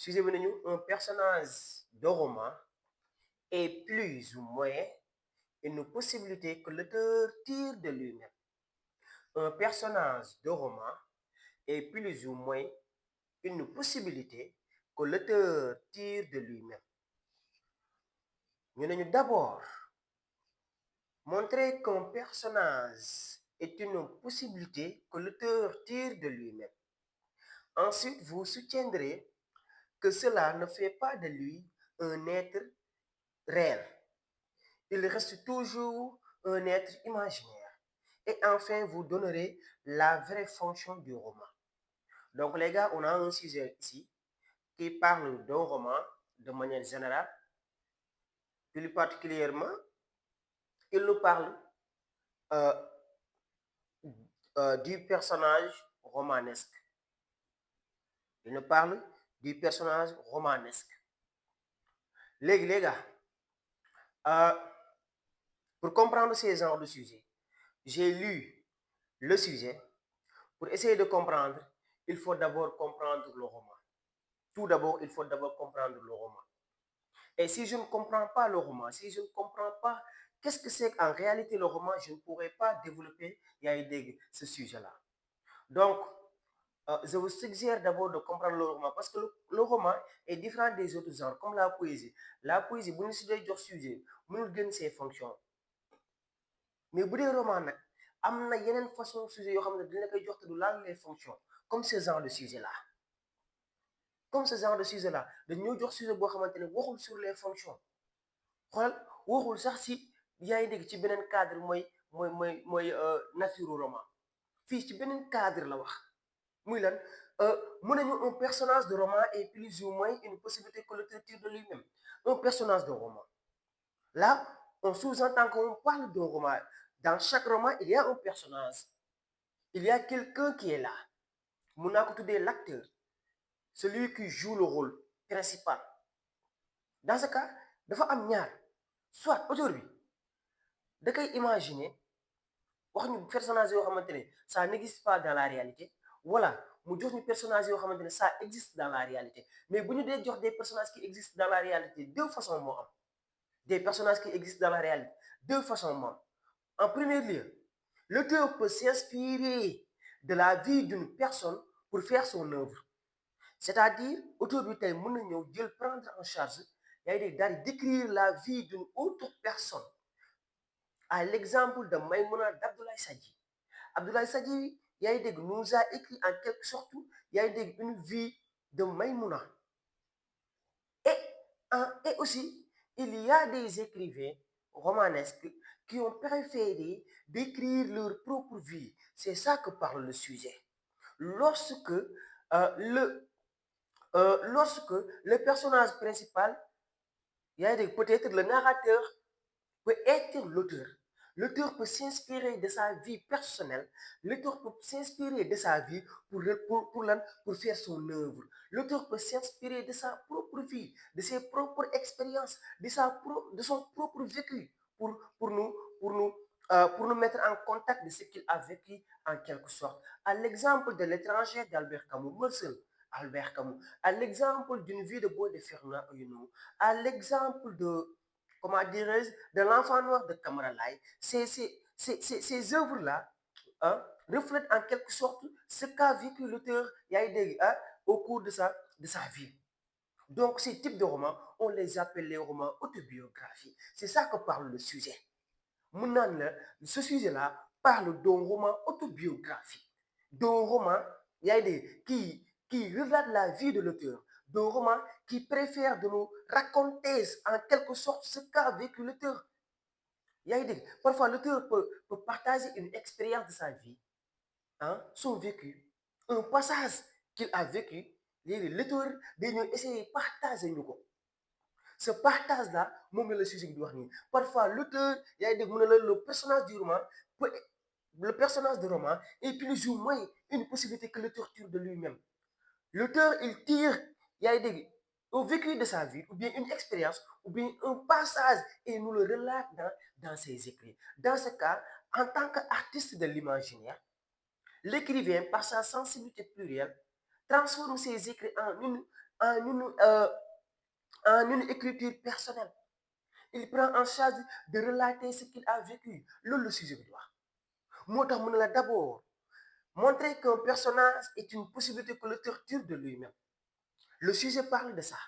sujet bi nañu un personnage de roman est plus ou moins une possibilité que l'auteur tire de lui-même. Un personnage de roman est plus ou moins une possibilité que l'auteur tire de lui-même. Ñu ne ñu d'abord montrer qu'un personnage est une possibilité que l'auteur tire de lui-même. Ensuite, vous soutiendrez que cela ne fait pas de lui un être réel. Il reste toujours un être imaginaire. Et enfin, vous donnerez la vraie fonction du roman. Donc, les gars, on a un sujet ici qui parle d'un roman de manière générale. Plus particulièrement, il nous parle euh, du personnage romanesque. Il nous parle du personnage romanesque. Les gars, pour comprendre ces genres de sujets, j'ai lu le sujet. Pour essayer de comprendre, il faut d'abord comprendre le roman. Tout d'abord, il faut d'abord comprendre le roman. Et si je ne comprends pas le roman, si je ne comprends pas qu'est-ce que c'est qu'en réalité le roman, je ne pourrais pas développer ce sujet-là. Donc, je vous suggère d'abord de comprendre le roman parce que le roman est différent des autres genres, comme la poésie. La poésie, vous ne savez pas sujet, vous ne ses fonctions. Mais bu dee roman nag am na yeneen façon sujet yoo xam ne dina koy jox te du laal les fonctions comme ce genre de sujet là comme ce genre de sujet là dañoo jox sujet boo xamante ne waxul sur les fonctions xoolal waxul sax si yaa ngi dégg ci beneen cadre mooy nature roman fii ci beneen cadre la wax muy lan mu nañu un personnage de roman est plus ou moins une possibilité que l'auteur tire de lui-même un personnage de roman là on sous-entend qu'on parle d'un roman. Dans chaque roman, il y a un personnage. Il y a quelqu'un qui est là. Mun naa ko tuddee l'acteur. Celui qui joue le rôle principal. Dans ce cas, dafa am ñaar. Soit aujourd'hui, da koy imaginer wax ñu personnage yoo xamante ne ça n'existe pas dans la réalité. Voilà, mu jox ñu personnage yoo xamante ne ça existe dans la réalité. Mais bu ñu dee jox des personnages qui existent dans la réalité, deux façons moo am. Des personnages qui existent dans la réalité. Deux façons moo am. En premier lieu, l'auteur peut s'inspirer de la vie d'une personne pour faire son œuvre. C'est-à-dire, auteur bi tey mën na ñëw jël prendre en charge yaa ngi dégg daal di décrire la vie d'une autre personne. À l'exemple de Maïmouna d'Abdoulaye Sadji. Abdoulaye Sadji, yaa ngi dégg nous a écrit en quelque sorte yaa ngi dégg une vie de Maïmouna. Et aussi, il y a des écrivains romanesques qui ont préféré décrire leur propre vie. C'est ça que parle le sujet. Lorsque le personnage principal, peut-être le narrateur, peut être l'auteur. L'auteur peut s'inspirer de sa vie personnelle. L'auteur peut s'inspirer de sa vie pour faire son œuvre. L'auteur peut s'inspirer de sa propre vie, de ses propres expériences, de son propre vécu pour nous mettre en contact de ce qu'il a vécu en quelque sorte. À l'exemple de l'étranger d'Albert Camus, Albert Camus, à l'exemple d'une vie de Bois de Fernand Hinault, à l'exemple de comment dirais-je, de l'enfant noir de Camara Laye, ces œuvres-là hein, reflètent en quelque sorte ce qu'a vécu l'auteur au cours de sa vie. Donc, ces types de romans, on les appelle les romans autobiographiques. C'est ça que parle le sujet. Ce sujet-là parle d'un roman autobiographique, d'un roman qui relate la vie de l'auteur, d'un roman qui préfère de nous raconter en quelque sorte ce qu'a vécu l'auteur. Parfois, l'auteur peut partager une expérience de sa vie, hein, son vécu, un passage qu'il a vécu. L'auteur va essayer de partager nous. Ce partage-là, le sujet bi di wax nii parfois l'auteur le personnage du roman le personnage du roman est plus ou moins une possibilité que l'auteur tire de lui-même. L'auteur, il tire au vécu de sa vie, ou bien une expérience, ou bien un passage, et nous le relate dans ses écrits. Dans ce cas, en tant qu'artiste de l'imaginaire, l'écrivain, par sa sensibilité plurielle, transforme ses écrits en une écriture personnelle. Il prend en charge de relater ce qu'il a vécu. Le sujet bi di wax moo tax mu ne la d'abord montrer qu'un personnage est une possibilité que l'auteur tire de lui-même. Le sujet parle de ça.